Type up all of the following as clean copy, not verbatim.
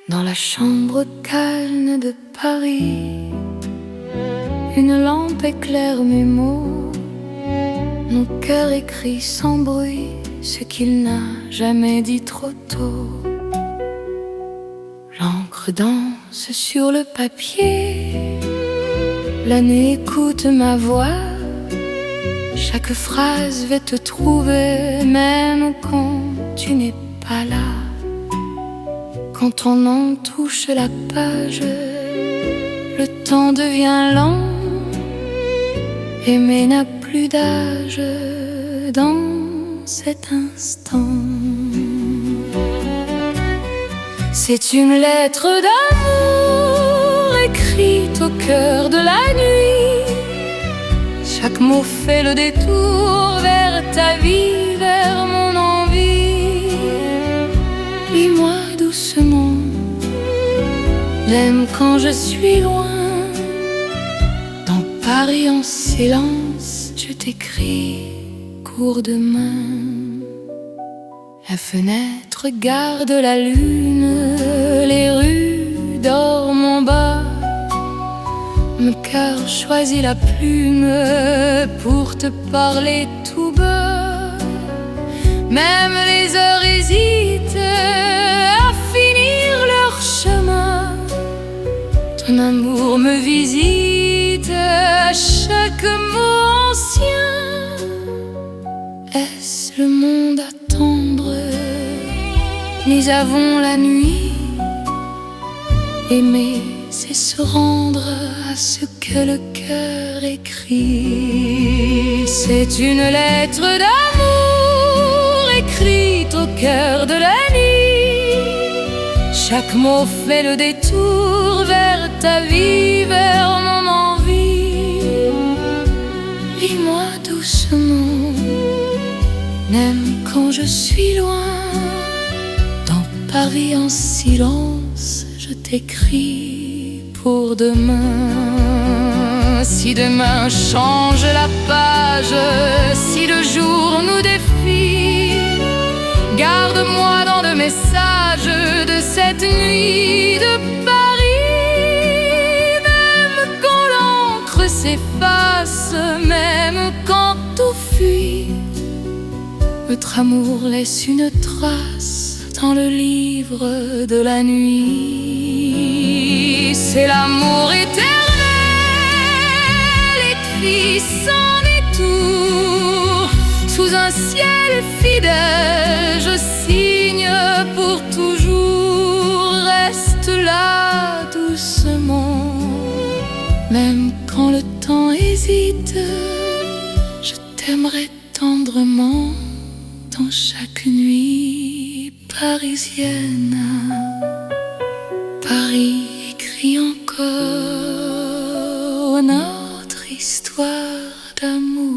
Dans la chambre calme de Paris, une lampe éclaire mes mots. Mon cœur écrit sans bruit ce qu'il n'a jamais dit trop tôt. L'encre danse sur le papier, l'année écoute ma voix. Chaque phrase va te trouver, même quand tu n'es pas là. Quand on en touche la page, le temps devient lent. Aimer n'a plus d'âge dans cet instant. C'est une lettre d'amour écrite au cœur de la nuit. Chaque mot fait le détour vers ta vie, vers mon envie. Lis-moi doucement, même quand je suis loin. Dans Paris en silence, je t'écris court de main. La fenêtre garde la lune, les rues dorment en bas. Mon cœur choisit la plume pour te parler tout bas. Même les heures hésitent à finir leur chemin. Ton amour me visite à chaque mot ancien. Est-ce le monde attendre? Nous avons la nuit. Aimer, c'est se rendre à ce que le cœur écrit. C'est une lettre d'amour écrite au cœur de la nuit. Chaque mot fait le détour vers ta vie, vers mon envie. Lis-moi doucement, même quand je suis loin. Dans Paris en silence, je t'écris pour demain. Si demain change la page, si le jour nous défie, garde-moi dans le message de cette nuit de Paris. Même quand l'encre s'efface, même quand tout fuit, notre amour laisse une trace dans le livre de la nuit. C'est l'amour éternel, écrit sans détour. Sous un ciel fidèle, je signe pour toujours. Reste là doucement, même quand le temps hésite. Je t'aimerai tendrement dans chaque nuit parisienne. Paris écrit encore notre histoire d'amour.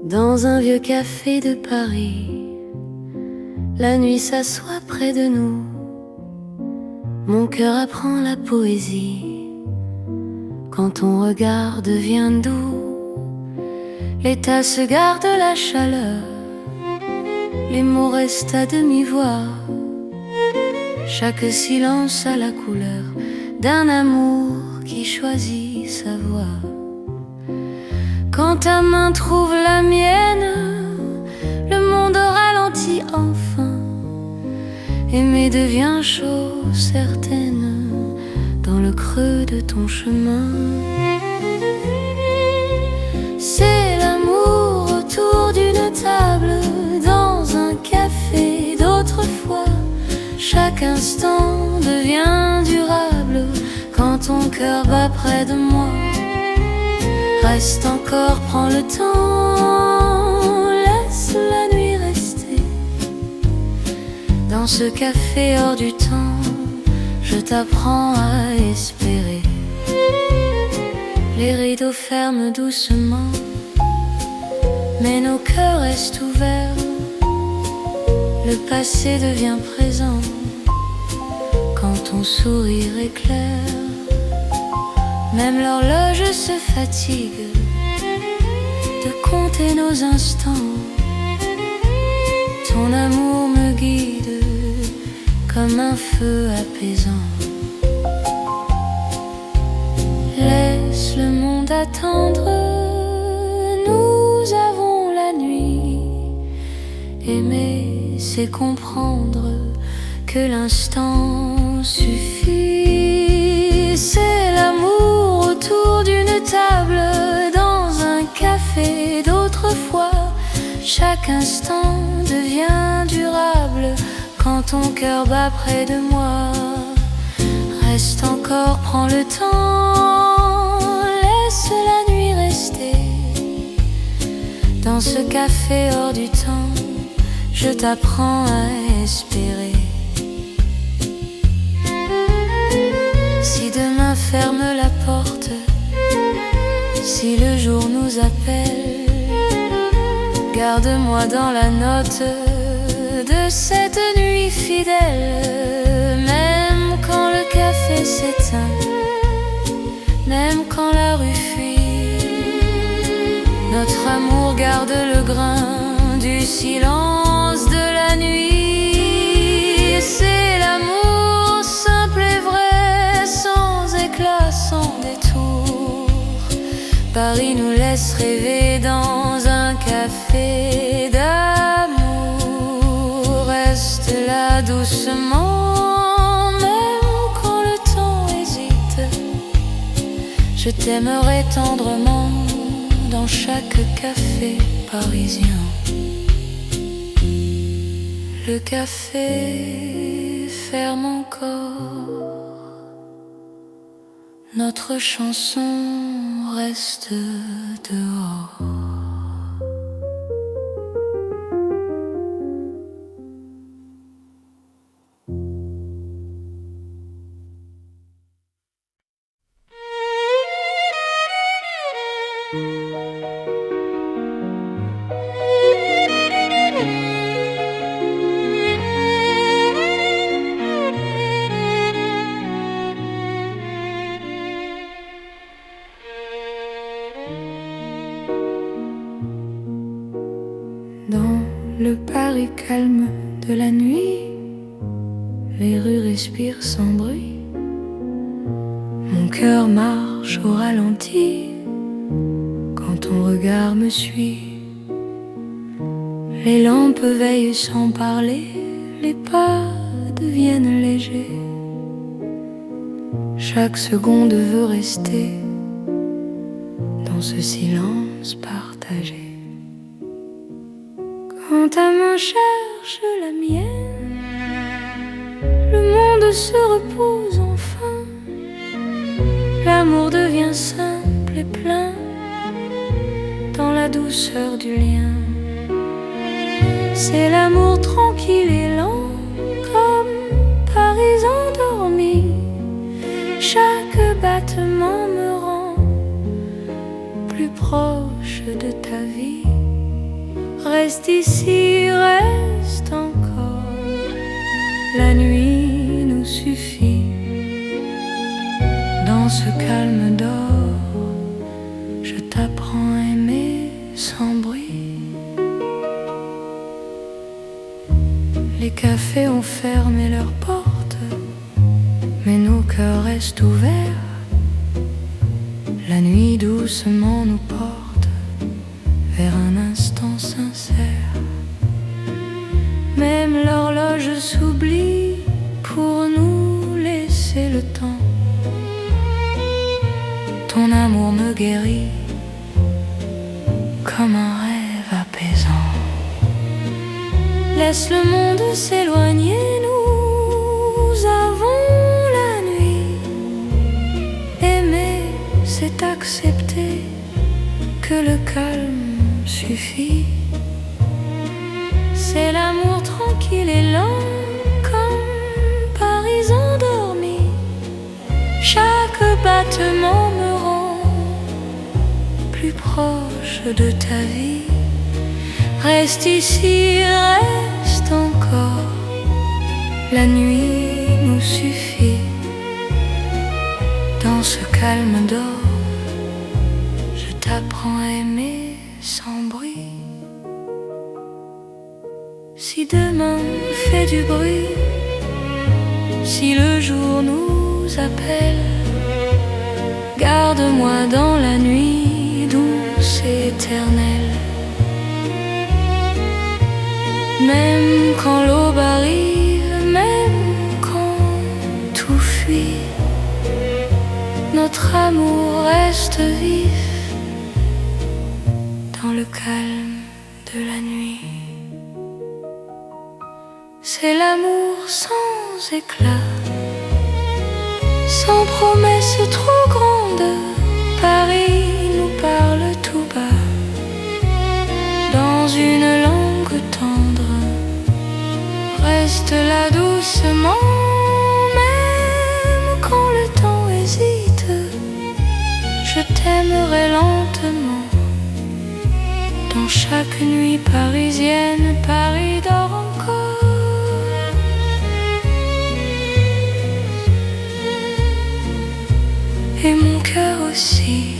Dans un vieux café de Paris, la nuit s'assoit près de nous. Mon cœur apprend la poésie quand ton regard devient doux. Les tasses gardent la chaleur, les mots restent à demi-voix. Chaque silence a la couleur d'un amour qui choisit sa voie. Quand ta main trouve la mienne, le monde ralentit enfin. Aimer devient chose certaine dans le creux de ton chemin. C'est l'amour autour d'une table, dans un café d'autrefois. Chaque instant devient durable quand ton cœur bat près de moi. Reste encore, prends le temps, laisse la nuit rester. Dans ce café hors du temps, je t'apprends à espérer. Les rideaux ferment doucement, mais nos cœurs restent ouverts. Le passé devient présent quand ton sourire éclaire. Même l'horloge se fatigue de compter nos instants. Ton amour me guide comme un feu apaisant. Laisse le monde attendre, nous avons la nuit. Aimer, c'est comprendre que l'instant suffit. C'est l'amour autour d'une table, dans un café d'autrefois. Chaque instant devient durable quand ton cœur bat près de moi. Reste encore, prends le temps, laisse la nuit rester. Dans ce café hors du temps, je t'apprends à espérer. Si demain ferme la porte, si le jour nous appelle, garde-moi dans la note de cette nuit fidèle. Même quand le café s'éteint, même quand la rue fuit, notre amour garde le grain du silence de la nuit. C'est l'amour simple et vrai, sans éclat, sans détour. Paris nous laisse rêver dans un café d'amour. Reste là doucement, même quand le temps hésite. Je t'aimerai tendrement dans chaque café parisien. Le café ferme encore, notre chanson reste dehors. Dans le Paris calme de la nuit, les rues respirent sans bruit. Mon cœur marche au ralenti quand ton regard me suit. Les lampes veillent sans parler, les pas deviennent légers. Chaque seconde veut rester dans ce silence partagé. Quand ta main cherche la mienne, le monde se repose enfin. L'amour devient simple et plein dans la douceur du lien. C'est l'amour tranquille et lent, comme Paris endormi. Chaque battement me rend plus proche de ta vie. Reste ici, reste encore, la nuit nous suffit. Dans ce calme d'or, je t'apprends à aimer sans bruit. Les cafés ont fermé leurs portes, mais nos cœurs restent ouverts. La nuit doucement nous porte vers un instant sincère. Même l'horloge s'oublie pour nous laisser le temps. Ton amour me guérit comme un rêve apaisant. Laisse le monde s'éloigner, nous avons la nuit. Aimer, c'est accepter que le calme suffit. C'est l'amour tranquille et lent, comme Paris endormi. Chaque battement me rend plus proche de ta vie. Reste ici, reste encore. La nuit nous suffit. Dans ce calme d'or, je t'apprends à aimer sans bruit. Si demain fait du bruit, si le jour nous appelle, garde-moi dans la nuit douce et éternelle. Même quand l'aube arrive, même quand tout fuit, notre amour reste vif dans le calme de la nuit. C'est l'amour sans éclat, sans promesse trop grande. Paris nous parle tout bas, dans une langue tendre. Reste là doucement, même quand le temps hésite. Je t'aimerai lentement. Dans chaque nuit parisienne, Paris dort encore. Et mon cœur aussi.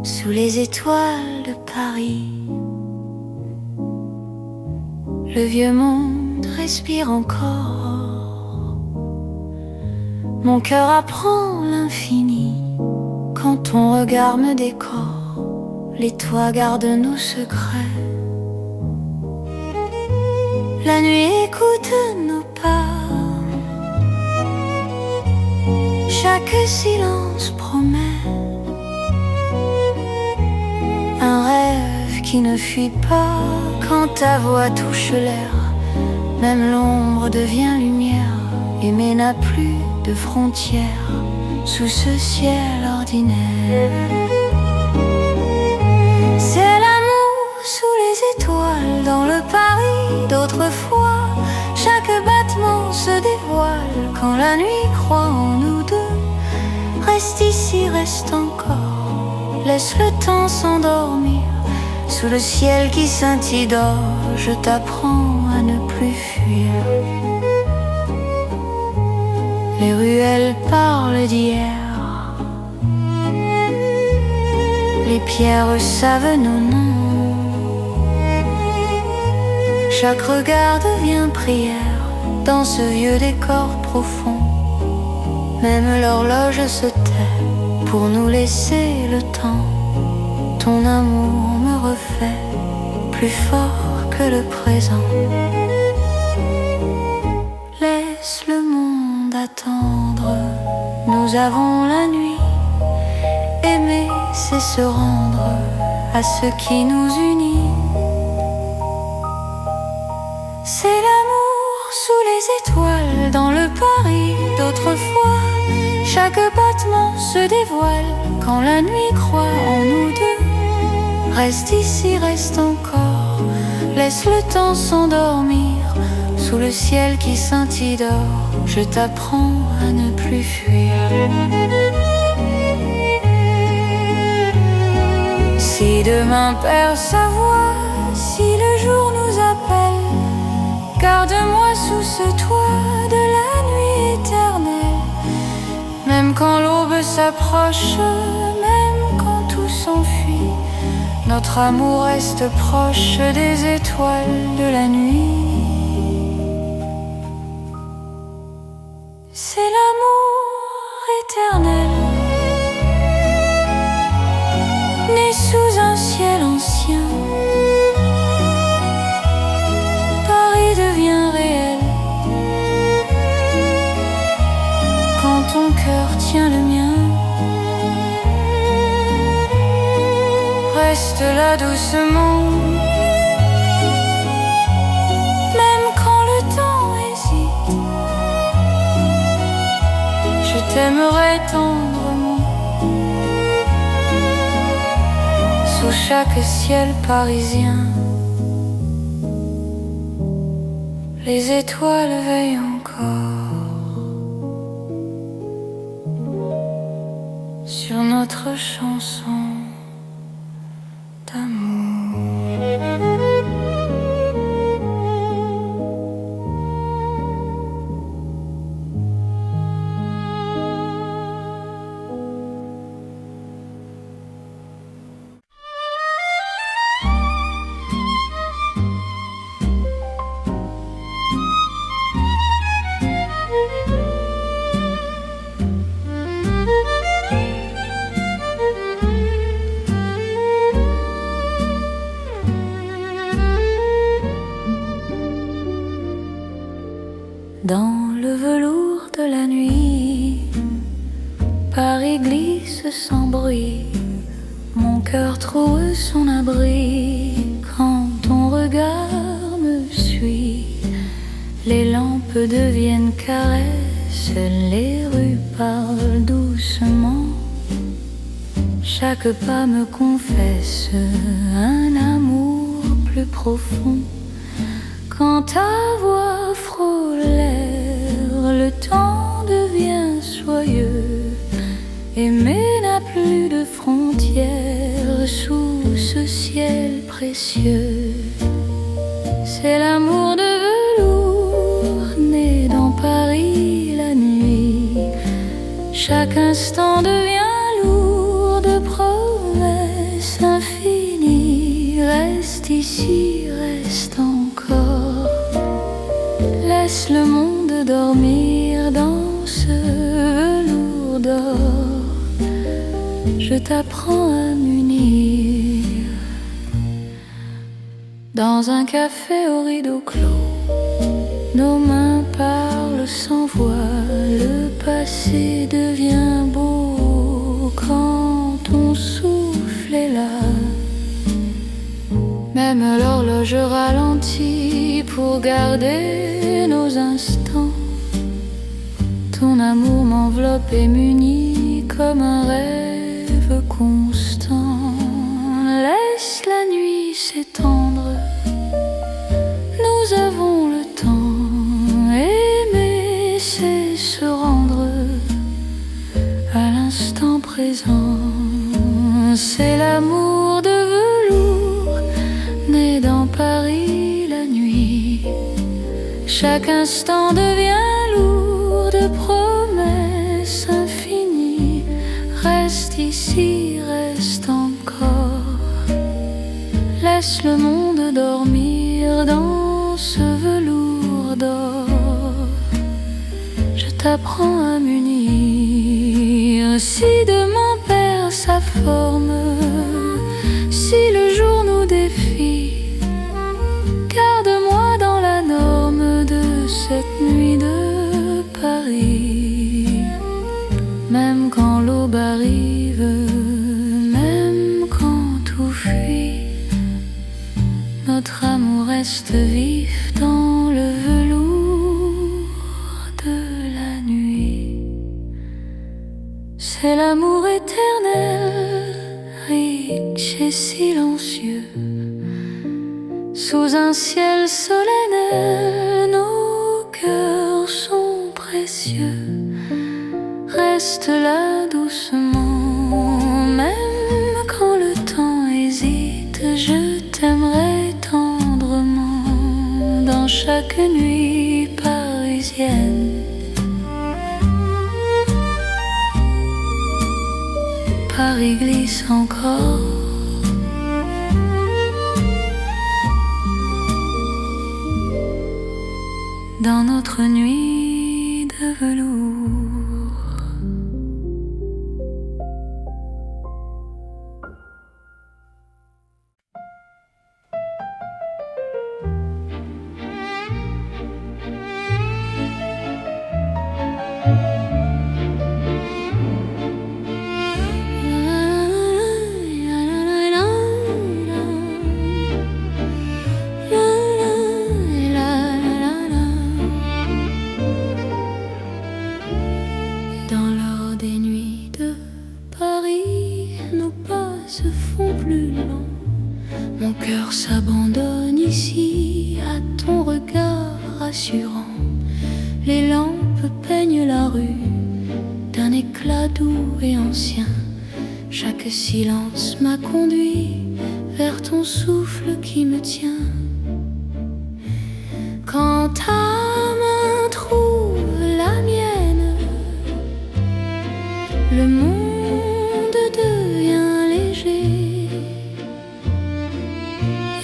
Sous les étoiles de Paris, le vieux monde respire encore. Mon cœur apprend l'infini quand ton regard me décore. Les toits gardent nos secrets. La nuit écoute nos pas. Chaque silence promet un rêve qui ne fuit pas. Quand ta voix touche l'air, même l'ombre devient lumière. Aimer n'a plus de frontières sous ce ciel ordinaire. C'est l'amour sous les étoiles, dans le Paris d'autrefois. Chaque battement se dévoile quand la nuit croit en nous deux. Reste ici, reste encore, laisse le temps s'endormir. Sous le ciel qui scintille d'or, je t'apprends à ne plus fuir. Les ruelles parlent d'hier, les pierres savent nos noms. Chaque regard devient prière dans ce vieux décor profond. Même l'horloge se tait pour nous laisser le temps. Ton amour me refait plus fort que le présent. Laisse le monde attendre, nous avons la nuit. Aimer, c'est se rendre à ce qui nous unit. C'est l'amour sous les étoiles, dans le Paris d'autrefois. Chaque battement se dévoile quand la nuit croit en nous deux. Reste ici, reste encore, laisse le temps s'endormir. Sous le ciel qui scintille d'or, je t'apprends à ne plus fuir. Si demain perd sa voix, si le jour nous appelle, garde-moi sous ce toit de la nuit éternelle. Même quand l'aube s'approche, même quand tout s'enfuit, notre amour reste proche des étoiles de la nuit. C'est l'amour éternel, né sous un ciel ancien. Paris devient réel quand ton cœur tient le mien. Reste là doucement, même quand le temps hésite. t'aimerai tendrement. Sous chaque ciel parisien, les étoiles veillent encore sur notre chanson d'amour. Dans le velours de la nuit, Paris glisse sans bruit, mon cœur trouve son abri quand ton regard me suit. Les lampes deviennent caresses, les rues parlent doucement. Chaque pas me confesse un amour plus profond. Quand ta voix frôle l'air, le temps devient soyeux. Aimer n'a plus de frontières sous ce ciel précieux. C'est l'amour de velours né dans Paris la nuit. Chaque instant devient lourd de promesses infinies. Reste ici, reste encore. Laisse le monde dormir dans ce velours d'or. Je t'apprends à m'unir. Dans un café au rideau clos, nos mains parlent sans voix. Le passé devient beau quand ton souffle est là. Même l'horloge ralentit pour garder nos instants. Ton amour m'enveloppe et m'unit comme un rêve constant. Laisse la nuit s'étendre, nous avons le temps. Aimer, c'est se rendre à l'instant présent. C'est l'amour de velours né dans Paris la nuit. Chaque instant devient lourd de promesses infinies. Reste ici, reste encore. Laisse le monde dormir dans ce velours d'or. Je t'apprends à m'unir. Si demain perd sa forme, si le jour nous défie, garde-moi dans la norme de cette nuit de Paris. Même quand l'aube arrive, même quand tout fuit, notre amour reste vif dans le velours de la nuit. C'est l'amour éternel, riche et silencieux. Sous un ciel solennel, nos cœurs sont précieux. Reste là doucement, même quand le temps hésite. Je t'aimerai tendrement dans chaque nuit parisienne. Paris glisse encore. Dans notre nuit de velours. rassurant. Les lampes peignent la rue d'un éclat doux et ancien. Chaque silence m'a conduit vers ton souffle qui me tient. Quand ta main trouve la mienne, le monde devient léger.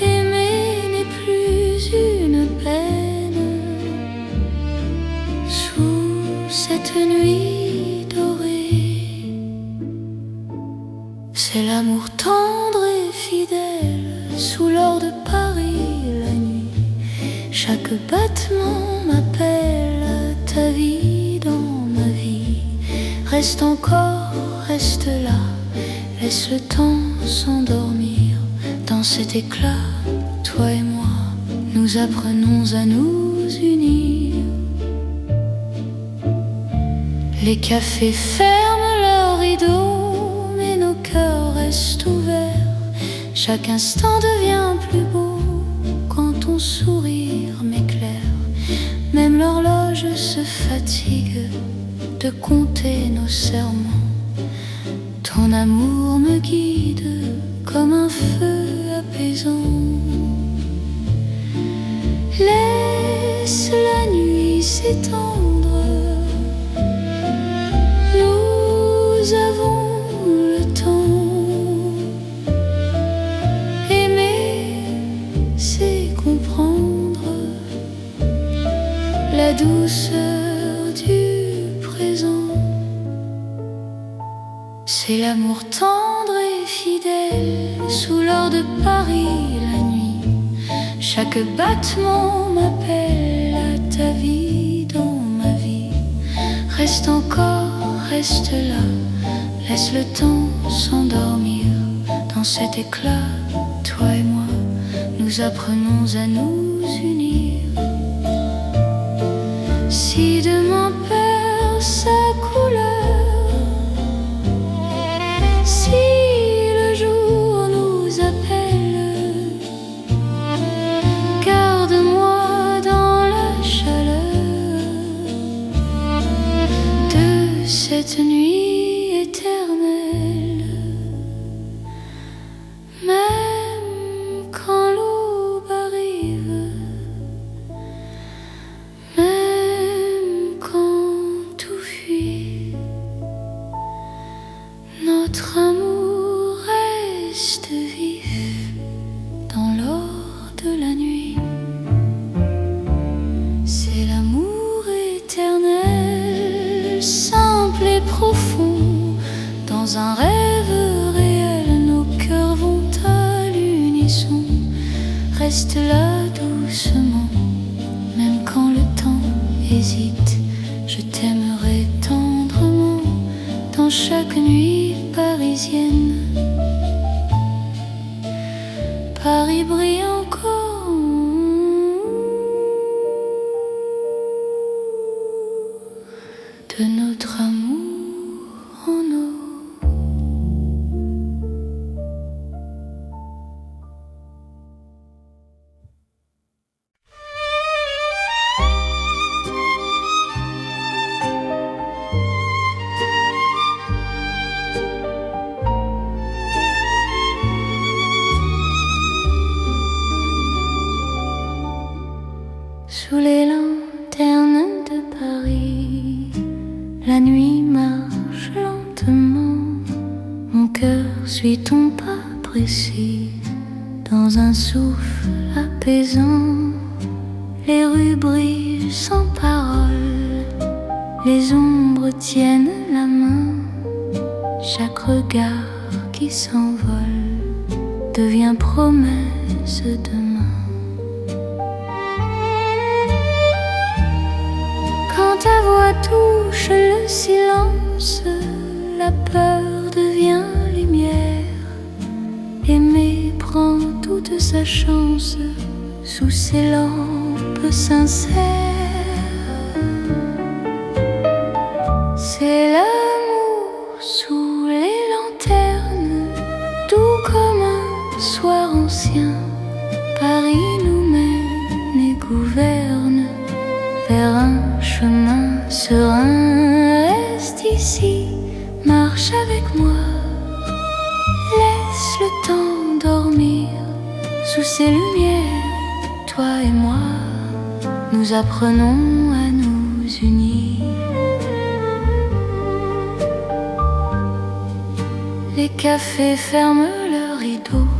Aimer n'est plus une peine sous cette nuit dorée. C'est l'amour tendre et fidèle sous l'or de Paris la nuit. Chaque battement m'appelle à ta vie dans ma vie. Reste encore, reste là, laisse le temps s'endormir. Dans cet éclat, toi et moi, nous apprenons à nous unir. Les cafés ferment leurs rideaux, mais nos cœurs restent ouverts. Chaque instant devient plus beau quand ton sourire m'éclaire. Même l'horloge se fatigue de compter nos serments. Ton amour me guide comme un feu apaisant. Laisse la nuit s'étendre, nous avons le temps. Aimer, c'est comprendre la douceur du présent. C'est l'amour tendre et fidèle sous l'or de Paris la nuit. Chaque battement m'appelle à ta vie dans ma vie. Reste encore, reste là, laisse le temps s'endormir. Dans cet éclat, toi et moi, nous apprenons à nous unir. Si demain perd sa couleur, si le jour nous appelle, garde-moi dans la chaleur de cette nuit éternelle. Même quand l'aube arrive, même quand tout fuit, notre amour reste vif dans l'or de la nuit. C'est l'amour éternel, simple et profond. Dans un rêve réel, nos cœurs vont à l'unisson. Reste là doucement, même quand le temps hésite. Je t'aimerai tendrement dans chaque nuit parisienne. Paris brille encore de notre amour en eau. Sous les lanternes de Paris, la nuit marche lentement. Mon cœur suit ton pas précis dans un souffle apaisant. Les rues brillent sans parole, les ombres tiennent la main. Chaque regard qui s'envole devient promesse demain. Quand ta voix touche le silence, la peur devient lumière. Aimer prend toute sa chance sous ces lampes sincères. C'est l'amour sous les lanternes, doux comme un soir ancien. Paris nous mène et gouverne chemin serein, reste ici, marche avec moi. Laisse le temps dormir sous ces lumières, toi et moi. Nous apprenons à nous unir. Les cafés ferment leurs rideaux,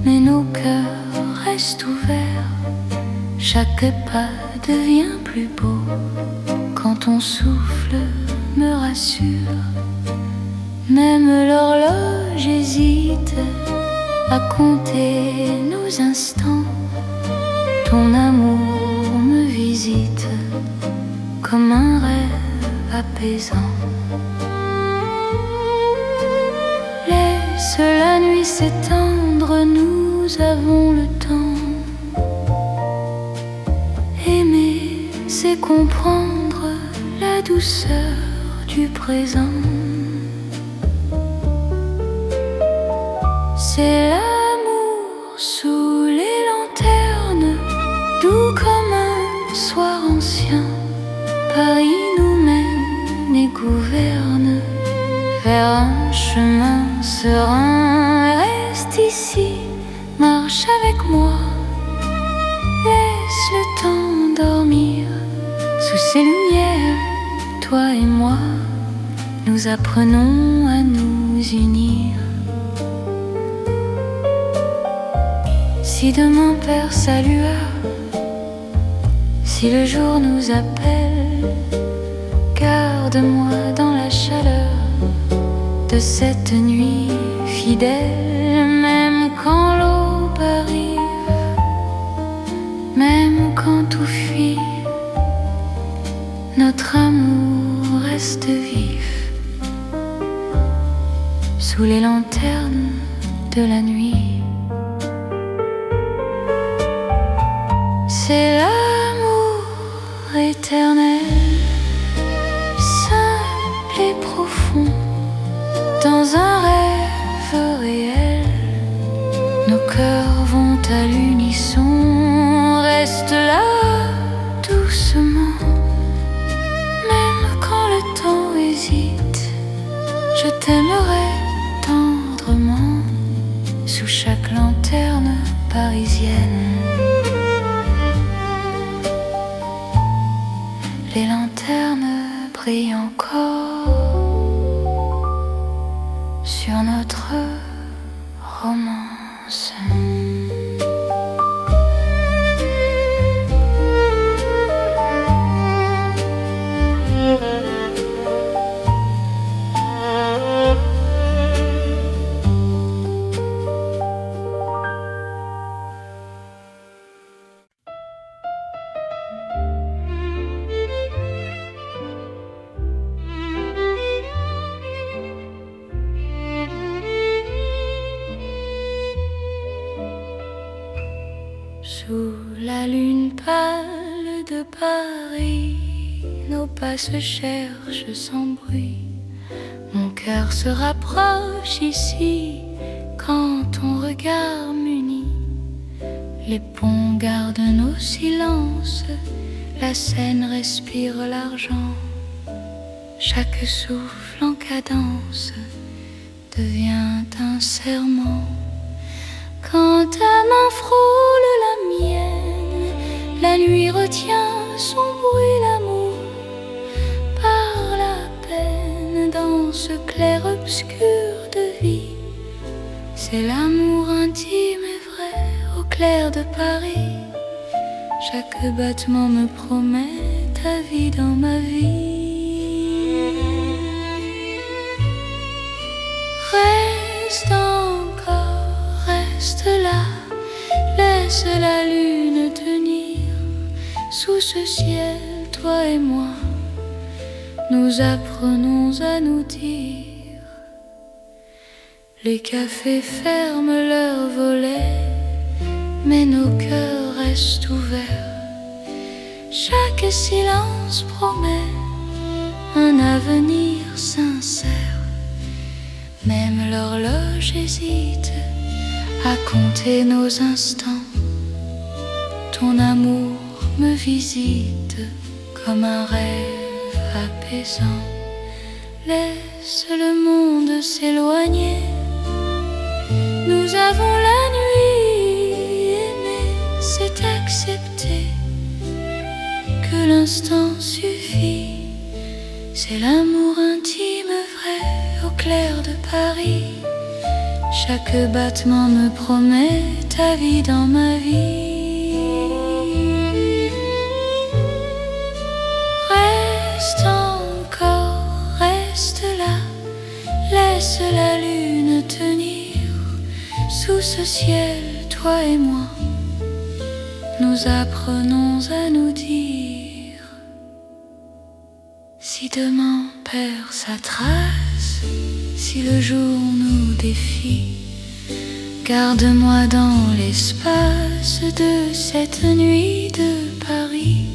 mais nos cœurs restent ouverts. Chaque pas devient plus beau quand ton souffle me rassure. Même l'horloge hésite à compter nos instants. Ton amour me visite comme un rêve apaisant. Laisse la nuit s'étendre, nous avons le temps. Aimer, c'est comprendre la douceur du présent. C'est l'amour sous les lanternes, doux comme un soir ancien. Paris nous mène et gouverne vers un chemin serein. Reste ici, marche avec moi. Laisse le temps dormir sous ces lumières, toi et moi. Nous apprenons à nous unir. Si demain perd sa lueur, si le jour nous appelle, garde-moi dans la chaleur de cette nuit fidèle. Même quand l'aube arrive, même quand tout fuit, notre amour reste vif sous les lanternes de la nuit. C'est l'amour éternel, simple et profond, dans un rêve réel. Nos cœurs vont à l'unisson. Reste là doucement, même quand le temps hésite. Je t'aimerai tendrement sous chaque lanterne parisienne. Les lanternes brillent encore sur notre romance. Sous la lune pâle de Paris, nos pas se cherchent sans bruit. Mon cœur se rapproche ici quand ton regard m'unit. Les ponts gardent nos silences, la Seine respire l'argent. Chaque souffle en cadence devient un serment. Quand ta main frôle la mienne, la nuit retient son bruit. L'amour parle à peine dans ce clair-obscur de vie. C'est l'amour intime et vrai au clair de Paris. Chaque battement me promet ta vie dans ma vie. Reste encore, reste là, laisse la lune tenir. Sous ce ciel, toi et moi, nous apprenons à nous dire. Les cafés ferment leurs volets, mais nos cœurs restent ouverts. Chaque silence promet un avenir sincère. Même l'horloge hésite à compter nos instants. Ton amour me visite comme un rêve apaisant. Laisse le monde s'éloigner. Nous avons la nuit, aimer, c'est accepter que l'instant suffit. C'est l'amour intime vrai au clair de Paris. Chaque battement me promet ta vie dans ma vie. Reste encore, reste là, laisse la lune tenir. Sous ce ciel, toi et moi, nous apprenons à nous dire. Si demain perd sa trace, si le jour nous défie, garde-moi dans l'espace de cette nuit de Paris.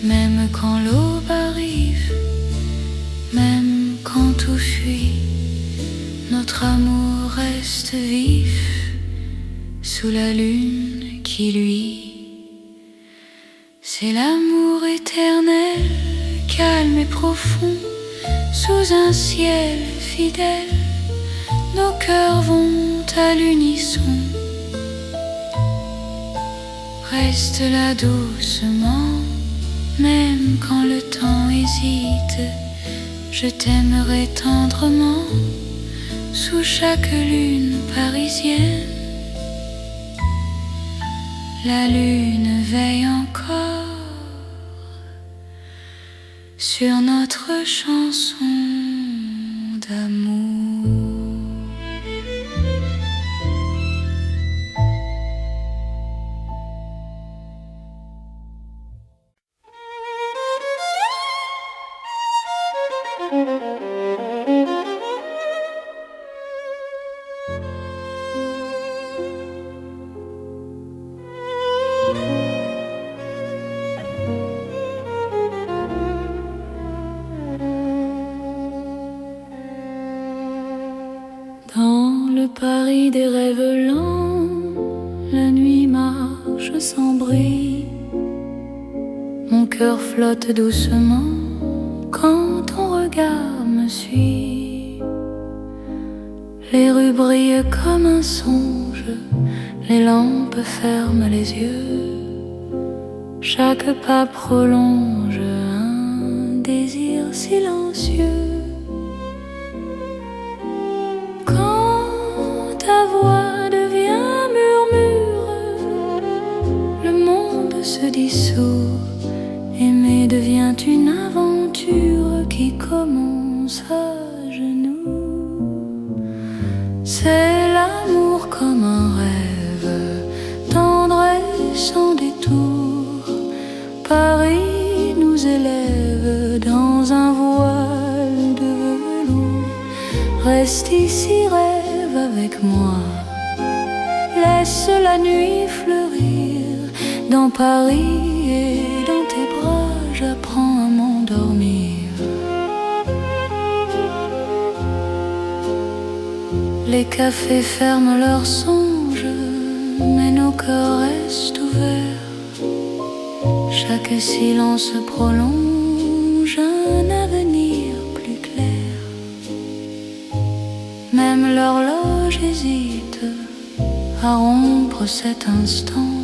Même quand l'aube arrive, même quand tout fuit, notre amour reste vif sous la lune qui luit. C'est l'amour éternel, calme et profond, sous un ciel fidèle. Nos cœurs vont à l'unisson. Reste là doucement, même quand le temps hésite. Je t'aimerai tendrement sous chaque lune parisienne. La lune veille encore sur notre chanson d'amour. Dans le Paris des rêves lents, la nuit marche sans bruit. Mon cœur flotte doucement quand ton regard me suit. Les rues brillent comme un songe, les lampes ferment les yeux. Chaque pas prolonge un désir silencieux. Ta voix devient murmure, le monde se dissout. Aimer devient une aventure qui commence à genoux. C'est l'amour comme un rêve, tendre et sans détour. Paris nous élève dans un voile de velours. Reste ici, rêve avec moi. Laisse la nuit fleurir. Dans Paris et dans tes bras, j'apprends à m'endormir. Les cafés ferment leurs songes, mais nos cœurs restent ouverts. Chaque silence prolonge un avenir plus clair. Même l'horloge hésite à rompre cet instant.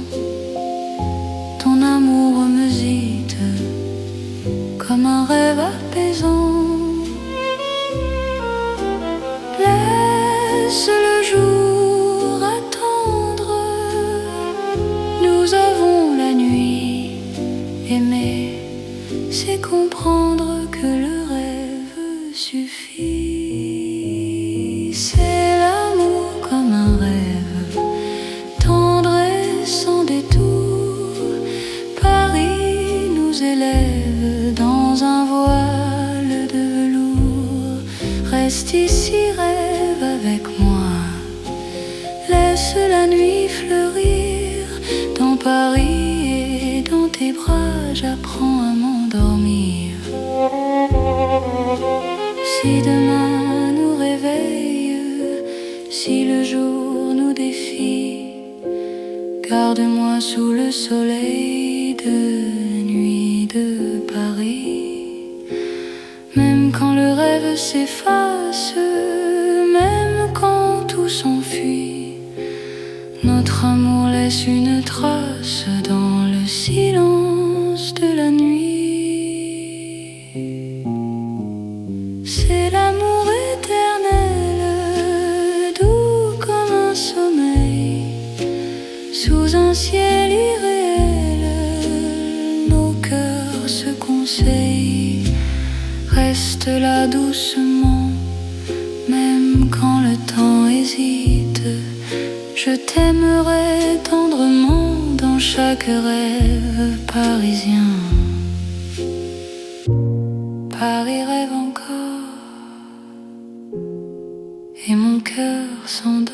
Ton amour me gîte comme un rêve apaisant. Laisse le jour attendre, nous avons la nuit. Aimer, c'est comprendre que le rêve suffit. C'est l'amour comme un rêve, tendre et sans détour. Paris nous élève dans un voile de velours. Reste ici, rêve avec moi. Laisse la nuit fleurir. Dans Paris et dans tes bras, j'apprends à m'endormir. Si demain nous réveille, si le jour nous défie, garde-moi sous le soleil de nuit de l'océan, reste là doucement, même quand le temps hésite. Je t'aimerai tendrement dans chaque rêve parisien. Paris rêve encore et mon cœur s'endort.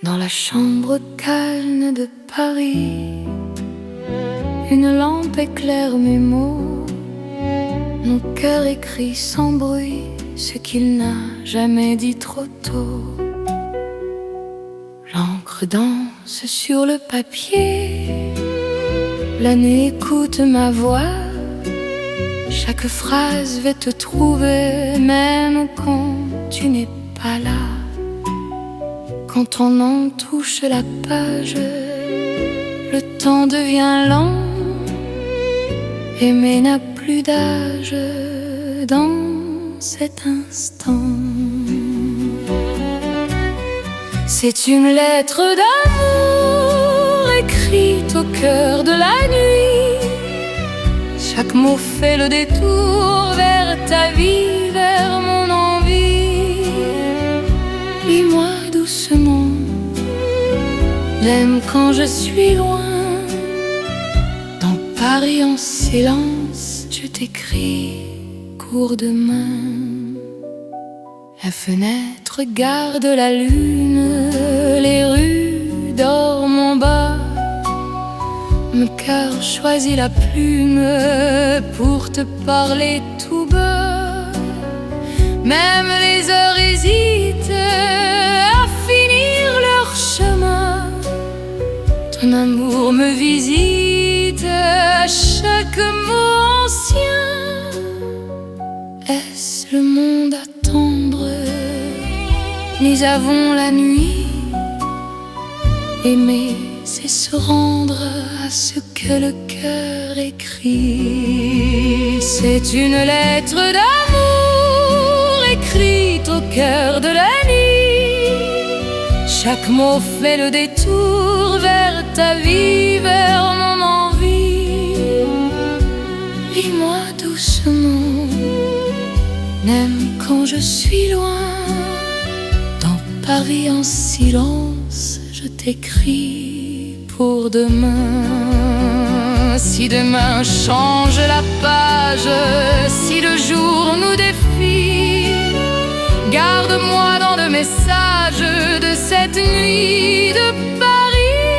Dans la chambre calme de Paris, une lampe éclaire mes mots. Mon cœur écrit sans bruit ce qu'il n'a jamais dit trop tôt. L'encre danse sur le papier, la nuit écoute ma voix. Chaque phrase va te trouver, même quand tu n'es pas là. Quand ton nom touche la page, le temps devient lent. Aimer n'a plus d'âge dans cet instant. C'est une lettre d'amour écrite au cœur de la nuit. Chaque mot fait le détour vers ta vie, vers mon envie. Lis-moi doucement, même quand je suis loin. Dans Paris en silence, je t'écris court de main. La fenêtre garde la lune, les rues dorment en bas. Mon cœur choisit la plume pour te parler tout bas. Même les heures hésitent à finir leur chemin. Ton amour me visite à chaque mot ancien. Est-ce le monde attendre? Nous avons la nuit. Aimer, c'est se rendre à ce que le cœur écrit. C'est une lettre d'amour écrite au cœur de la nuit. Chaque mot fait le détour vers ta vie, vers mon envie. Lis-moi doucement, même quand je suis loin. Dans Paris en silence, je t'écris pour demain. Si demain change la page, si le jour nous défie, garde-moi dans le message de cette nuit de Paris.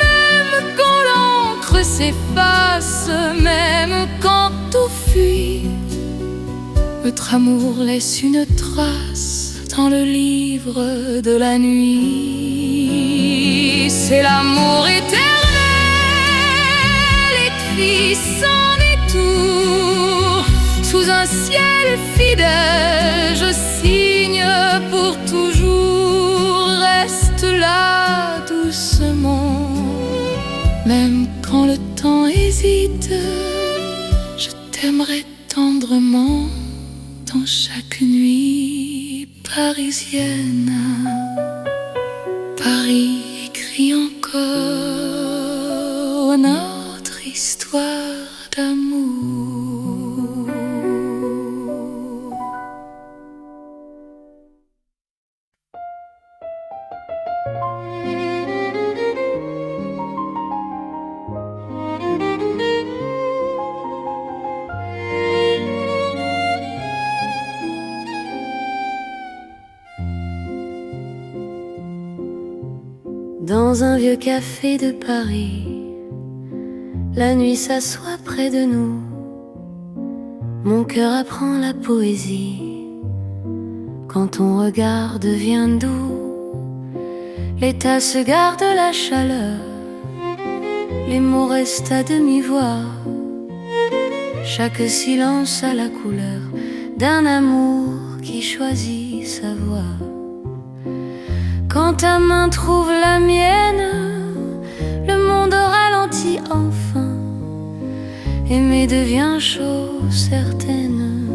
Même quand l'encre s'efface, même quand tout fuit, notre amour laisse une trace dans le livre de la nuit. C'est l'amour éternel, écrit sans détour. Sous un ciel fidèle, je signe pour toujours. Reste là doucement, même quand le temps hésite. Je t'aimerai tendrement dans chaque nuit parisienne. Paris écrit encore notre histoire d'amour. Dans un vieux café de Paris, la nuit s'assoit près de nous. Mon cœur apprend la poésie quand ton regard devient doux. Les tasses gardent la chaleur, les mots restent à demi-voix. Chaque silence a la couleur d'un amour qui choisit sa voie. Quand ta main trouve la mienne, le monde ralentit enfin. Aimer devient chose certaine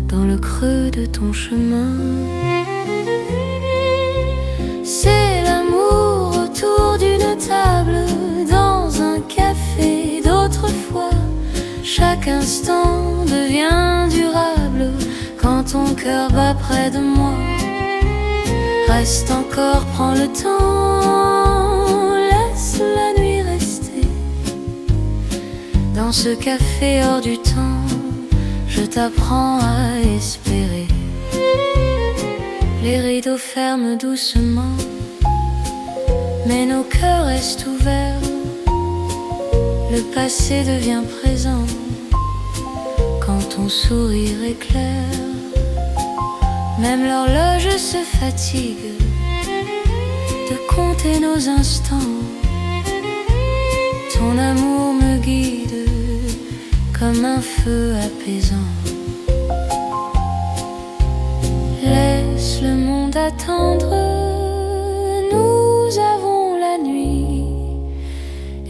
dans le creux de ton chemin. C'est l'amour autour d'une table, dans un café d'autrefois. Chaque instant devient durable quand ton cœur bat près de moi. Reste encore, prends le temps, laisse la nuit rester. Dans ce café hors du temps, je t'apprends à espérer. Les rideaux ferment doucement, mais nos cœurs restent ouverts. Le passé devient présent quand ton sourire éclaire. Même l'horloge se fatigue de compter nos instants. Ton amour me guide comme un feu apaisant. Laisse le monde attendre, nous avons la nuit.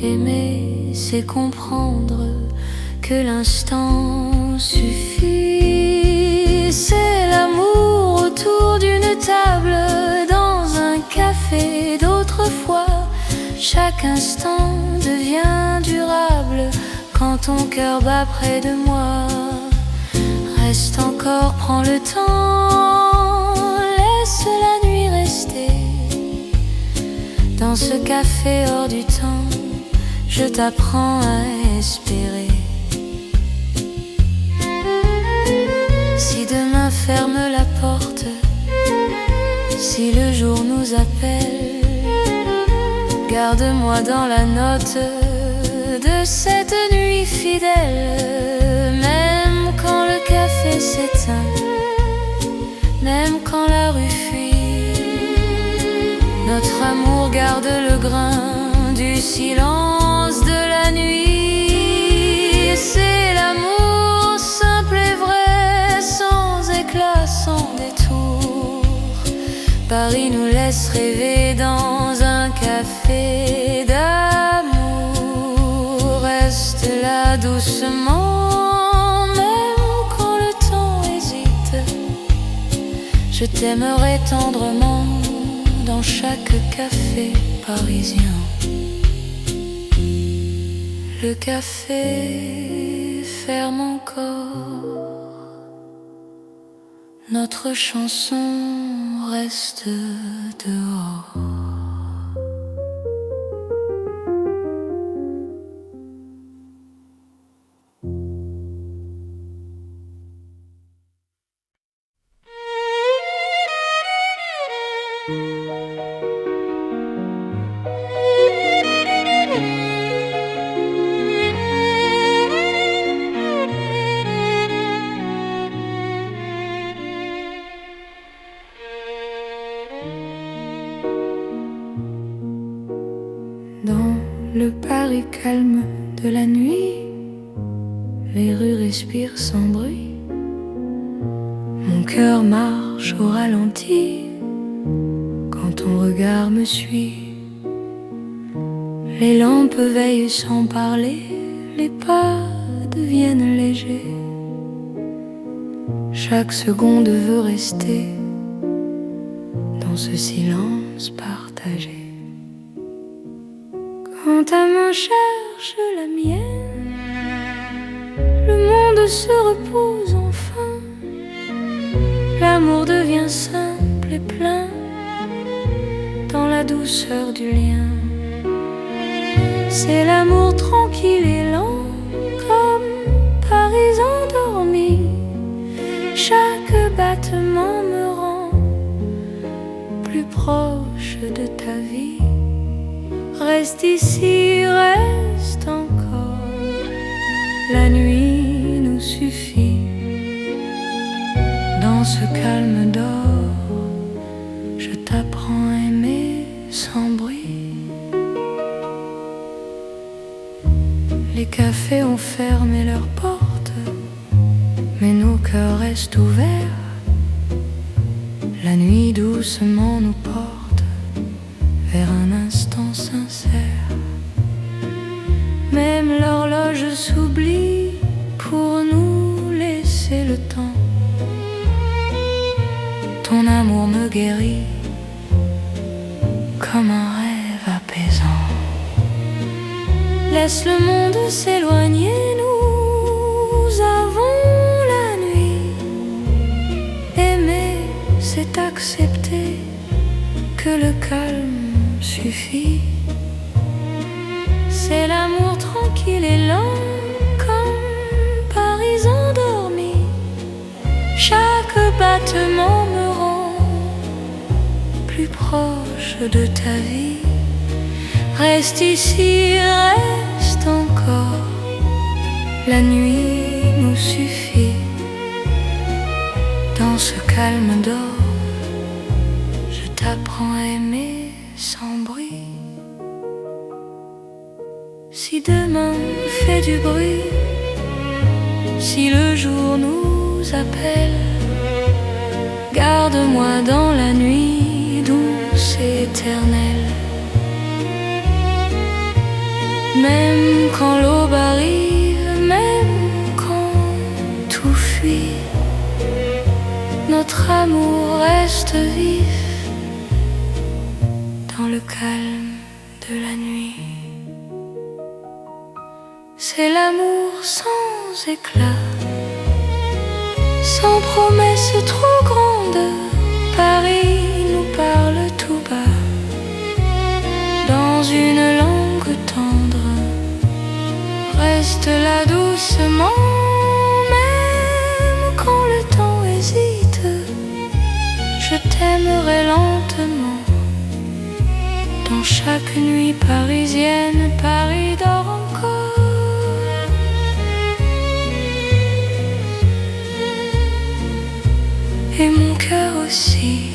Aimer, c'est comprendre que l'instant suffit. C'est l'amour autour d'une table, dans un café d'autrefois. Chaque instant devient durable quand ton cœur bat près de moi. Reste encore, prends le temps, laisse la nuit rester. Dans ce café hors du temps, je t'apprends à espérer. Si demain ferme la porte, si le jour nous appelle, garde-moi dans la note de cette nuit fidèle. Même quand le café s'éteint, même quand la rue fuit, notre amour garde le grain du silence de la nuit. C'est l'amour simple et vrai, sans éclat, sans détour. Paris nous laisse rêver dans un café d'amour. Reste là doucement, même quand le temps hésite. Je t'aimerai tendrement dans chaque café parisien. Le café ferme encore, notre chanson reste dehors. Dans le Paris calme de la nuit, les rues respirent sans bruit. Mon cœur marche au ralenti quand ton regard me suit. Les lampes veillent sans parler, les pas deviennent légers. Chaque seconde veut rester dans ce silence partagé. Quand ta main cherche la mienne, le monde se repose enfin. L'amour devient simple et plein dans la douceur du lien. C'est l'amour tranquille et lent, comme Paris endormi. Chaque battement me rend plus proche de ta vie. Reste ici, reste encore, la nuit nous suffit. Dans ce calme d'or, je t'apprends à aimer sans bruit. Les cafés ont fermé leurs portes, mais nos cœurs restent ouverts. La nuit doucement nous porte vers un instant sincère. Même l'horloge s'oublie pour nous laisser le temps. Ton amour me guérit comme un rêve apaisant. Laisse le monde s'éloigner, nous avons la nuit. Aimer, c'est accepter que le calme suffit. C'est l'amour tranquille et lent comme Paris endormi. Chaque battement me rend plus proche de ta vie. Reste ici, reste encore. La nuit nous suffit. Dans ce calme d'or, je t'apprends à aimer sans bruit. Si demain fait du bruit, si le jour nous appelle, garde-moi dans la nuit douce et éternelle. Même quand l'aube arrive, même quand tout fuit, notre amour reste vif dans le calme de la nuit. C'est l'amour sans éclat, sans promesse trop grande. Paris nous parle tout bas, dans une langue tendre. Reste là doucement, même quand le temps hésite. Je t'aimerai lentement. Dans chaque nuit parisienne, Paris dort encore. Et mon cœur aussi.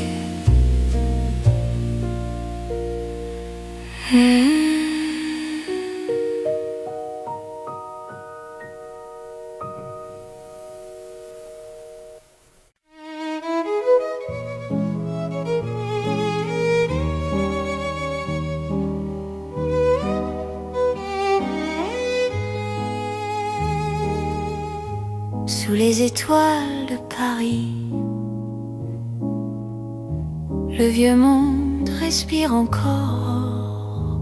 Sous les étoiles de Paris, le vieux monde respire encore.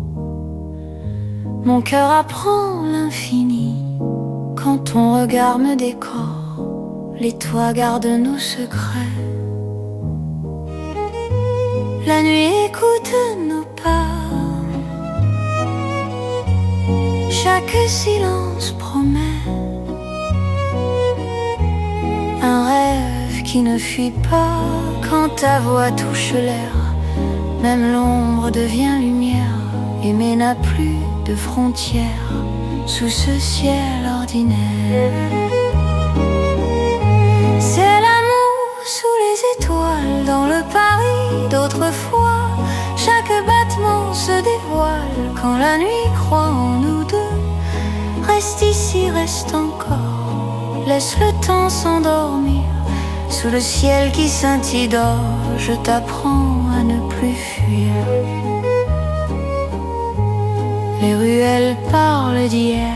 Mon cœur apprend l'infini quand ton regard me décore. Les toits gardent nos secrets. La nuit écoute nos pas. Chaque silence promet un rêve qui ne fuit pas. Quand ta voix touche l'air, même l'ombre devient lumière. Aimer n'a plus de frontières sous ce ciel ordinaire. C'est l'amour sous les étoiles, dans le Paris d'autrefois. Chaque battement se dévoile quand la nuit croit en nous deux. Reste ici, reste encore. Laisse le temps s'endormir. Sous le ciel qui scintille d'or, je t'apprends à ne plus fuir. Les ruelles parlent d'hier.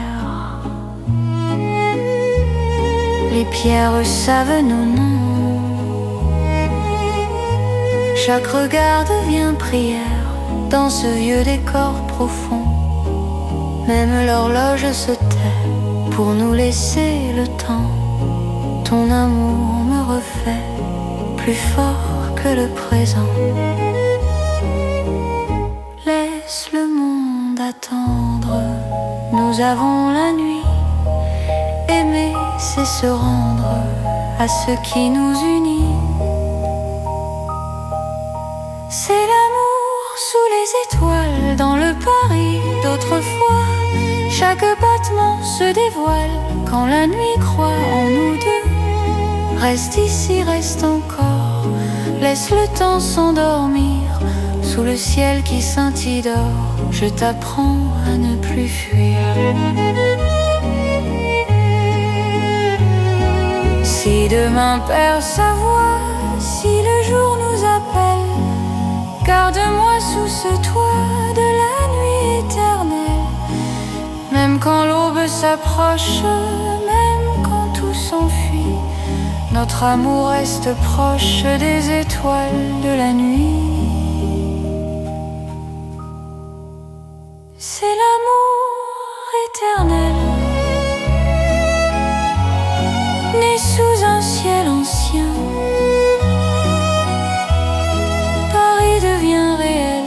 Les pierres savent nos noms. Chaque regard devient prière dans ce vieux décor profond. Même l'horloge se tait pour nous laisser le temps. Ton amour me refait plus fort que le présent. Laisse le monde attendre, nous avons la nuit. Aimer, c'est se rendre à ce qui nous unit. C'est l'amour sous les étoiles, dans le Paris d'autrefois. Chaque battement se dévoile quand la nuit croit en nous deux. Reste ici, reste encore. Laisse le temps s'endormir. Sous le ciel qui scintille d'or, je t'apprends à ne plus fuir. Si demain perd sa voix, si le jour nous Garde-moi sous ce toit de la nuit éternelle. Même quand l'aube s'approche, même quand tout s'enfuit, notre amour reste proche des étoiles de la nuit. C'est l'amour éternel, né sous un ciel ancien. Paris devient réel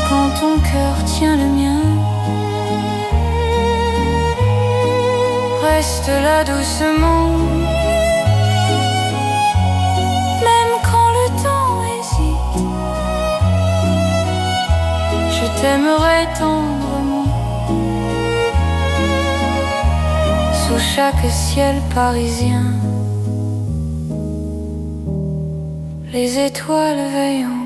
quand ton cœur tient le mien. Reste là doucement, même quand le temps hésite. Je t'aimerai tendrement sous chaque ciel parisien. Les étoiles veillent encore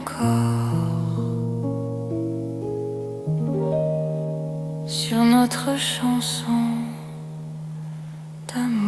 sur notre chanson d'amour.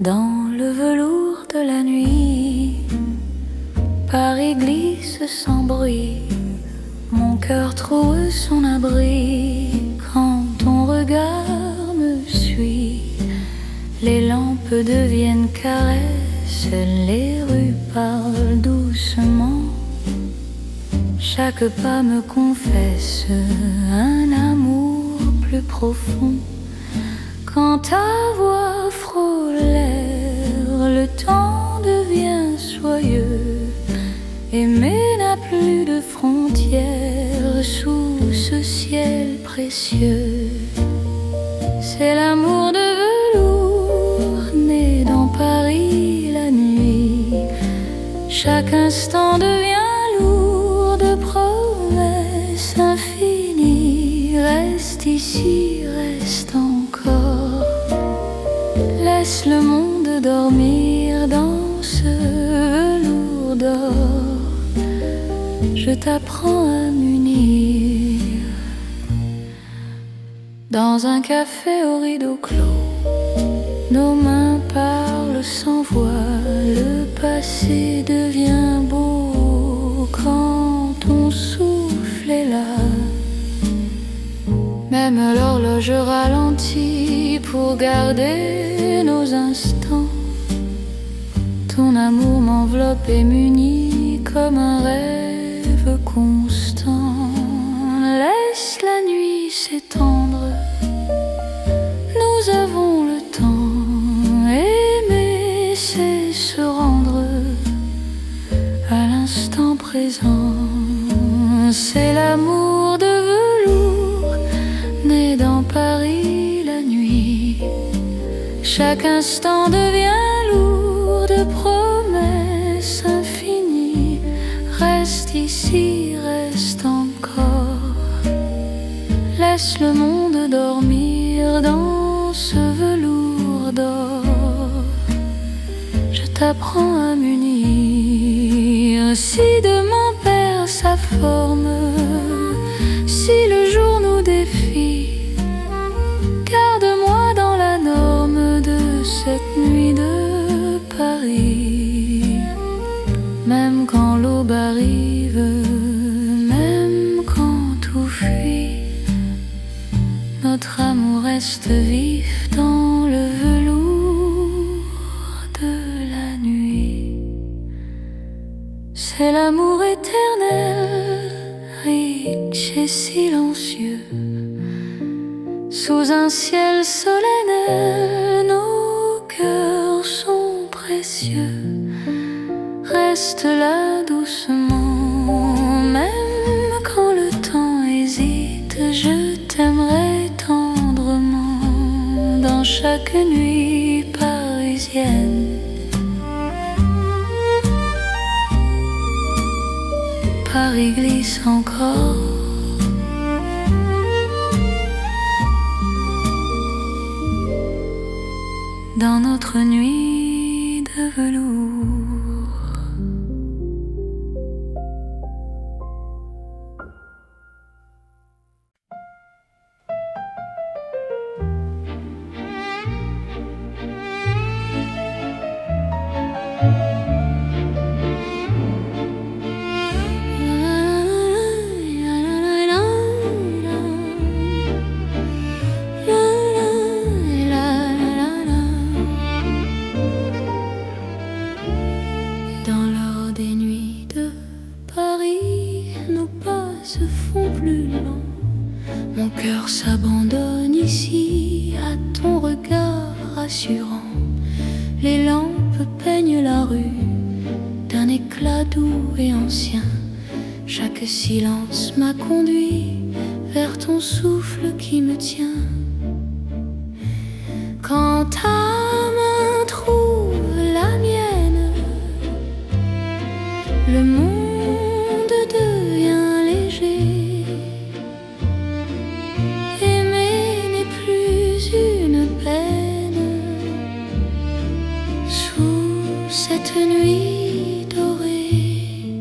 Dans le velours de la nuit, Paris glisse sans bruit. Mon cœur trouve son abri quand ton regard me suit. Les lampes deviennent caresses, les rues parlent doucement. Chaque pas me confesse un amour plus profond. Quand ta voix frôle l'air, le temps devient joyeux. Aimer n'a plus de frontières sous ce ciel précieux. C'est l'amour de velours né dans Paris la nuit. Chaque instant devient lourd de promesses infinies. Reste ici, reste encore. Laisse le monde dormir dans ce velours d'or. Je t'apprends à m'unir dans un café au rideau clos. Nos mains parlent sans voix. Le passé devient beau quand ton souffle est là. Même l'horloge ralentit pour garder nos instants. Ton amour m'enveloppe et m'unit comme un rêve constant. Laisse la nuit s'étendre, nous avons le temps. Aimer, c'est se rendre à l'instant présent. C'est l'amour de velours né dans Paris la nuit. Chaque instant devient lourd de promesses infinies. Reste ici, reste encore. Laisse le monde dormir dans ce velours d'or. Je t'apprends à m'unir. Si demain perd sa forme, si le jour nous défie, garde-moi dans la norme de cette nuit de Paris. Même quand l'aube arrive, même quand tout fuit, notre amour reste vif dans le velours de la nuit. C'est l'amour éternel, riche et silencieux. Sous un ciel solennel, nos cœurs sont précieux. Reste là doucement, même quand le temps hésite. Je t'aimerai tendrement dans chaque nuit parisienne. Paris glisse encore dans notre nuit de velours. Mon cœur s'abandonne ici à ton regard rassurant. Les lampes peignent la rue d'un éclat doux et ancien. Chaque silence m'a conduit vers ton souffle qui me tient. Quand ta main trouve la mienne, le monde devient léger. Cette nuit dorée,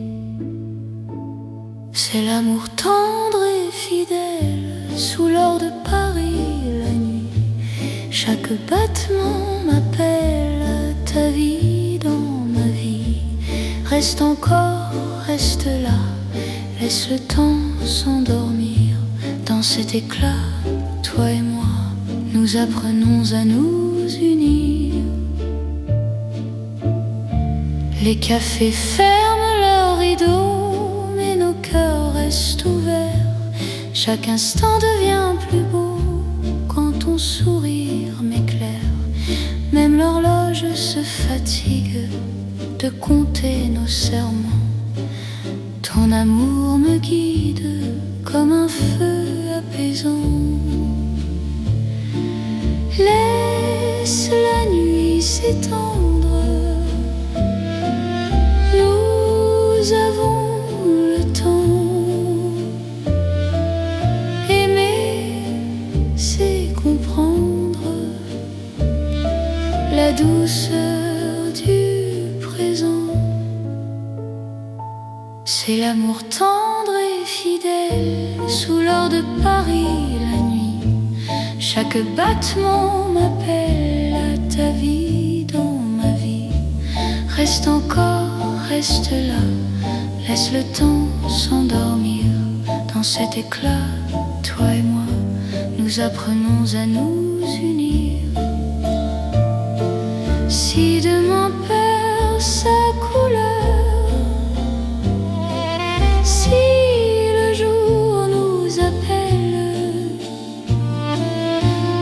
c'est l'amour tendre et fidèle sous l'or de Paris la nuit. Chaque battement m'appelle à ta vie dans ma vie. Reste encore, reste là, laisse le temps s'endormir. Dans cet éclat, toi et moi, nous apprenons à nous unir. Les cafés ferment leurs rideaux, mais nos cœurs restent ouverts. Chaque instant devient plus beau quand ton sourire m'éclaire. Même l'horloge se fatigue de compter nos serments. Ton amour me guide comme un feu apaisant. Laisse la nuit s'étendre. Nous avons le temps. Aimer, c'est comprendre la douceur du présent. C'est l'amour tendre et fidèle sous l'or de Paris la nuit. Chaque battement m'appelle à ta vie dans ma vie. Reste encore, reste là, laisse le temps s'endormir. Dans cet éclat, toi et moi, nous apprenons à nous unir. Si demain perd sa couleur, si le jour nous appelle,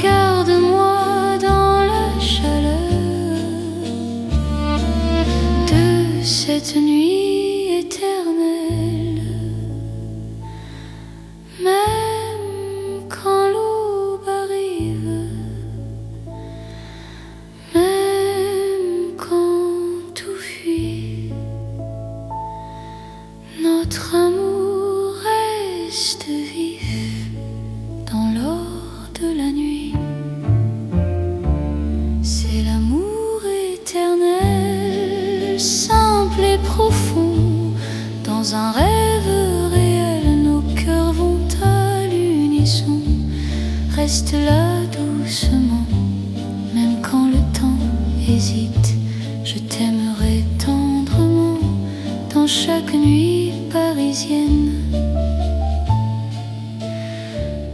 garde-moi dans la chaleur de cette nuit éternelle. Même quand l'aube arrive, même quand tout fuit, notre amour reste vif dans l'or de la nuit. C'est l'amour éternel, simple et profond. Dans un rêve réel, nos cœurs vont à l'unisson. Reste là doucement, même quand le temps hésite. Je t'aimerai tendrement dans chaque nuit parisienne.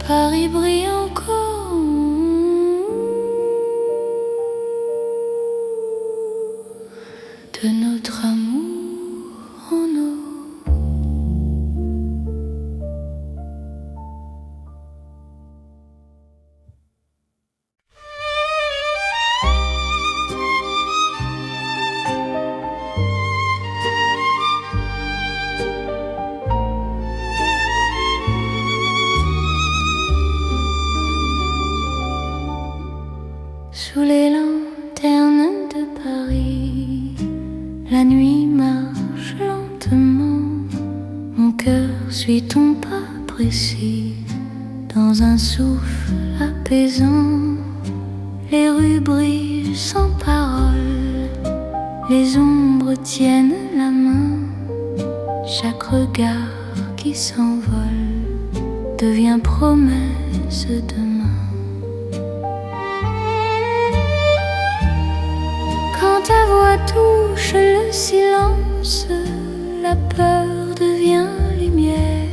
Paris brille encore de notre amour en eau. Sous les lanternes de Paris, la nuit marche lentement. Mon cœur suit ton pas précis dans un souffle apaisant. Les rues brillent sans parole, les ombres tiennent la main. Chaque regard qui s'envole devient promesse demain. Quand ta voix touche le silence, la peur devient lumière.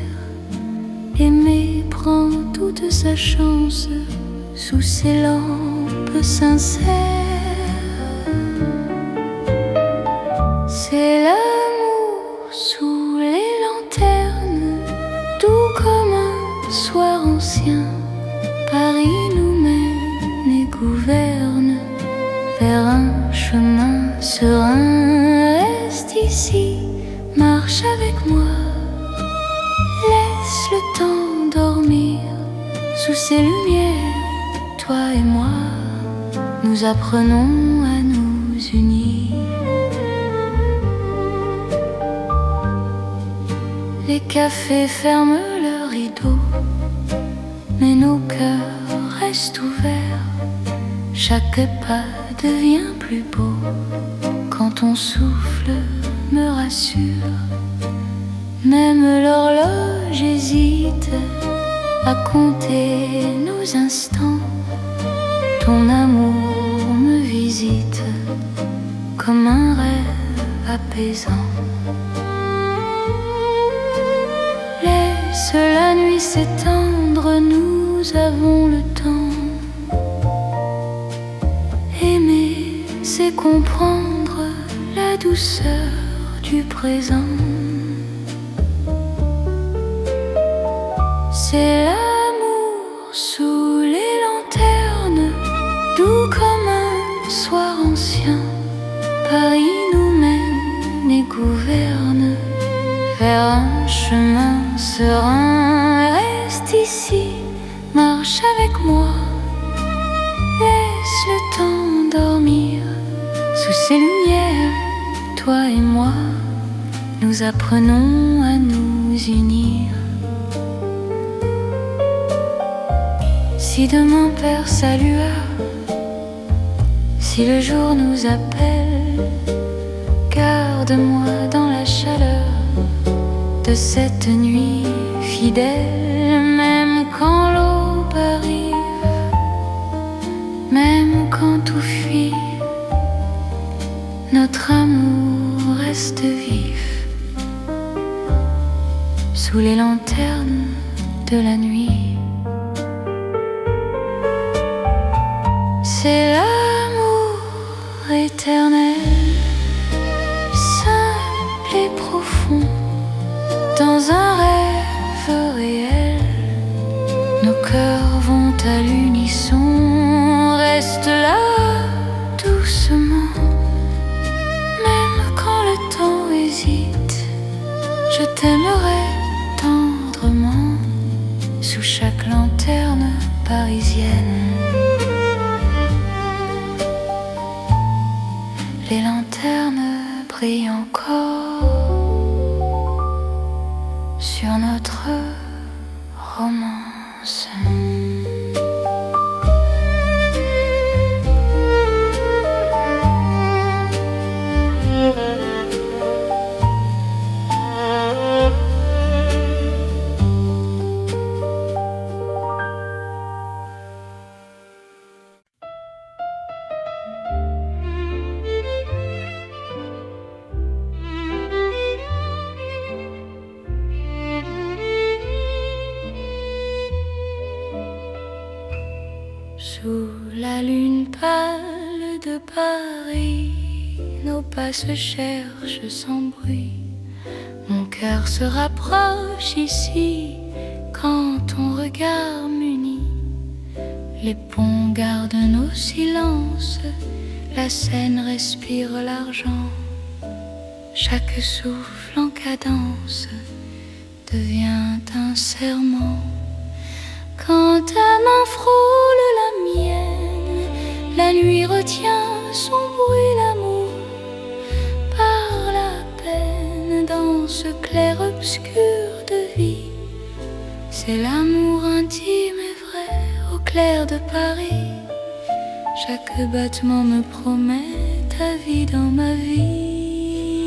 Aimer prend toute sa chance sous ses lampes sincères. C'est l'amour sous les lanternes, doux comme un soir ancien. Paris nous mène et gouverne vers un chemin serein. Reste ici, marche avec moi, laisse le temps dormir. Sous ces lumières, toi et moi, nous apprenons à nous unir. Les cafés ferment leurs rideaux, mais nos cœurs restent ouverts. Chaque pas devient plus beau quand ton souffle me rassure. Même l'horloge hésite à compter nos instants. Ton amour me visite comme un rêve apaisant. Laisse la nuit s'étendre, nous avons le temps. Aimer, c'est comprendre la douceur du présent. C'est l'amour sous les lanternes, doux comme un soir ancien. Paris nous mène et gouverne vers un chemin serein. Reste ici, marche avec moi, laisse le temps dormir. Sous ces lumières, toi et moi, nous apprenons à nous unir. Si demain perd sa lueur, si le jour nous appelle, garde-moi dans la chaleur de cette nuit fidèle. Même quand l'aube arrive, même quand tout fuit, notre amour reste vif sous les lanternes de la nuit. C'est l'amour éternel, simple et profond, dans un rêve réel. Nos cœurs vont à l'unisson. Reste là doucement, même quand le temps hésite. Je t'aimerai tendrement sous chaque lanterne parisienne. Les lanternes brillent encore sur notre romance. Sous la lune pâle de Paris, nos pas se cherchent sans bruit. Mon cœur se rapproche ici quand ton regard m'unit. Les ponts gardent nos silences, la Seine respire l'argent. Chaque souffle en cadence devient un serment. Quand ta main frôle la mienne, la nuit obscur de vie. C'est l'amour intime et vrai au clair de Paris. Chaque battement me promet ta vie dans ma vie.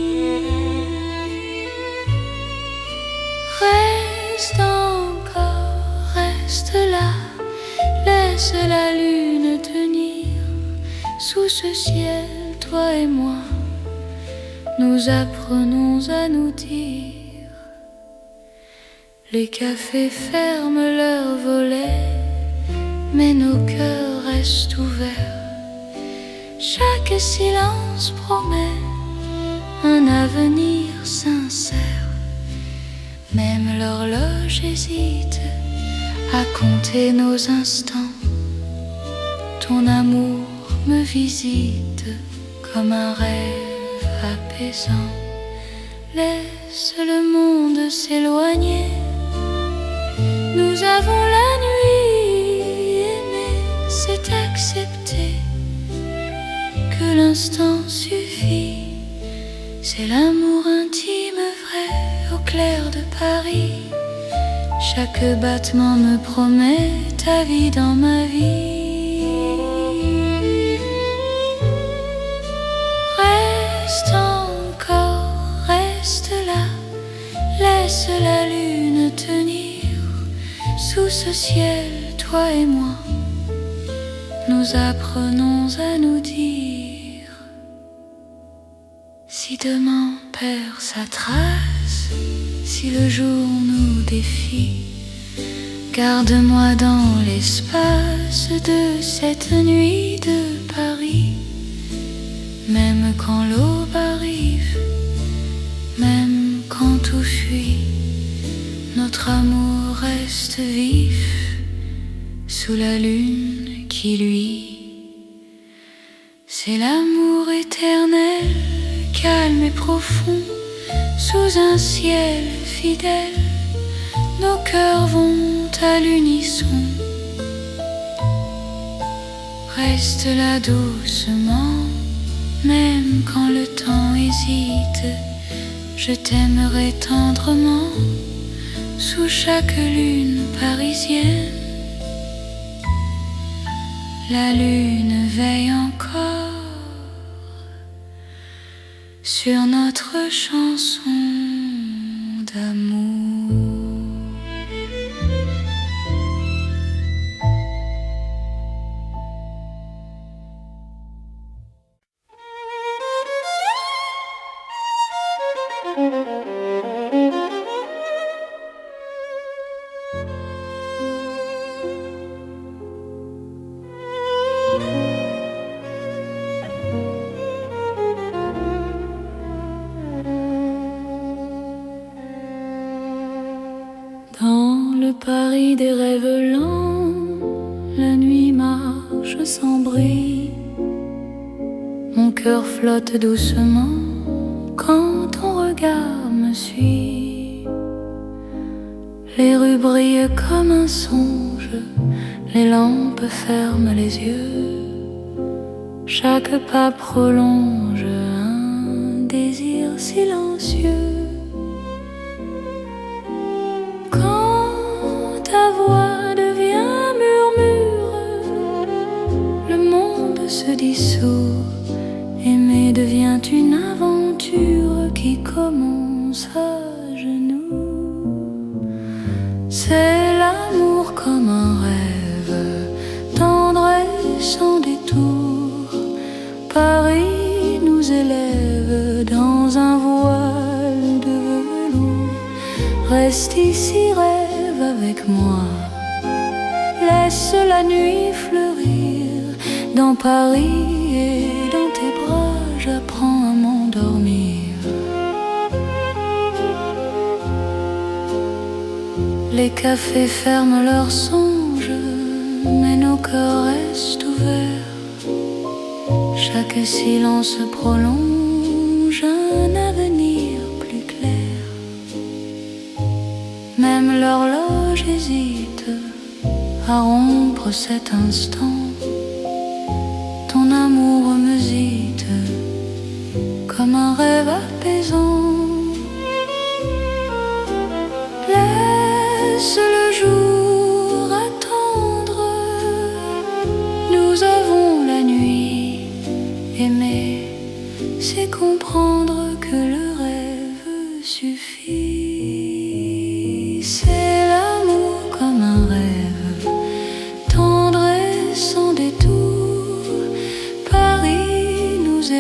Reste encore, reste là, laisse la lune tenir sous ce ciel, toi et moi. Nous apprenons à nous dire. Les cafés ferment leurs volets, mais nos cœurs restent ouverts. Chaque silence promet un avenir sincère. Même l'horloge hésite à compter nos instants. Ton amour me visite comme un rêve apaisant. Laisse le monde s'éloigner. Nous avons la nuit, aimer, c'est accepter que l'instant suffit. C'est l'amour intime vrai au clair de Paris. Chaque battement me promet ta vie dans ma vie. Reste encore, reste là, laisse la lune tenir sous ce ciel, toi et moi. Nous apprenons à nous dire. Si demain perd sa trace, si le jour nous défie, garde-moi dans l'espace de cette nuit de Paris. Même quand l'aube arrive, même quand tout fuit, notre amour reste vif sous la lune qui luit. C'est l'amour éternel, calme et profond, sous un ciel fidèle. Nos cœurs vont à l'unisson. Reste là doucement, même quand le temps hésite. Je t'aimerai tendrement sous chaque lune parisienne. La lune veille encore sur notre chanson d'amour. Dans le Paris des rêves lents, la nuit marche sans bruit. Mon cœur flotte doucement quand ton regard me suit. Les rues brillent comme un songe, les lampes ferment les yeux. Chaque pas prolonge un désir silencieux. Ta voix devient murmure, le monde se dissout. Aimer devient une aventure qui commence à genoux. C'est l'amour comme un rêve, tendre et sans détour. Paris nous élève dans un voile de velours. Reste ici, rêve avec moi, laisse la nuit fleurir. Dans Paris et dans tes bras, j'apprends à m'endormir. Les cafés ferment leurs songes, mais nos cœurs restent ouverts. Chaque silence prolonge un avenir plus clair. Même l'horloge hésite à rompre cet instant. Ton amour me gîte comme un rêve apaisant.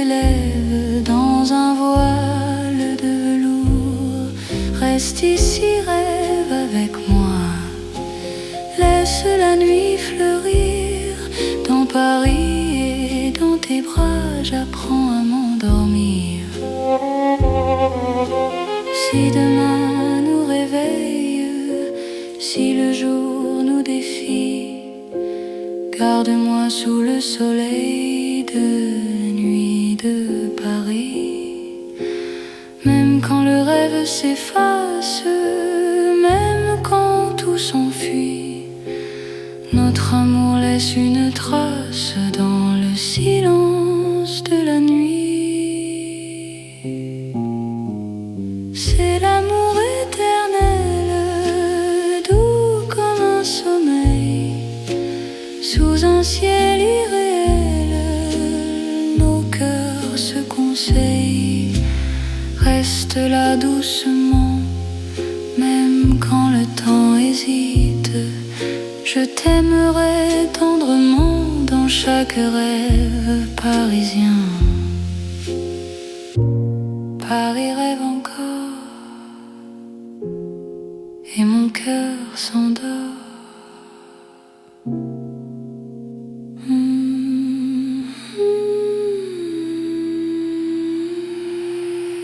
élève dans un voile de velours. Reste ici, rêve avec moi. Laisse la nuit fleurir dans Paris et dans tes bras. J'apprends à m'endormir. Si demain nous réveille, si le jour nous défie, garde-moi sous le soleil de nuit de Paris. Même quand le rêve s'efface, même quand tout s'enfuit, notre amour laisse une trace dans le silence de la nuit. C'est l'amour éternel, doux comme un sommeil, sous un ciel irréel, nos cœurs se conseillent. Reste là doucement, même quand le temps hésite. Je t'aimerai tendrement dans chaque rêve parisien.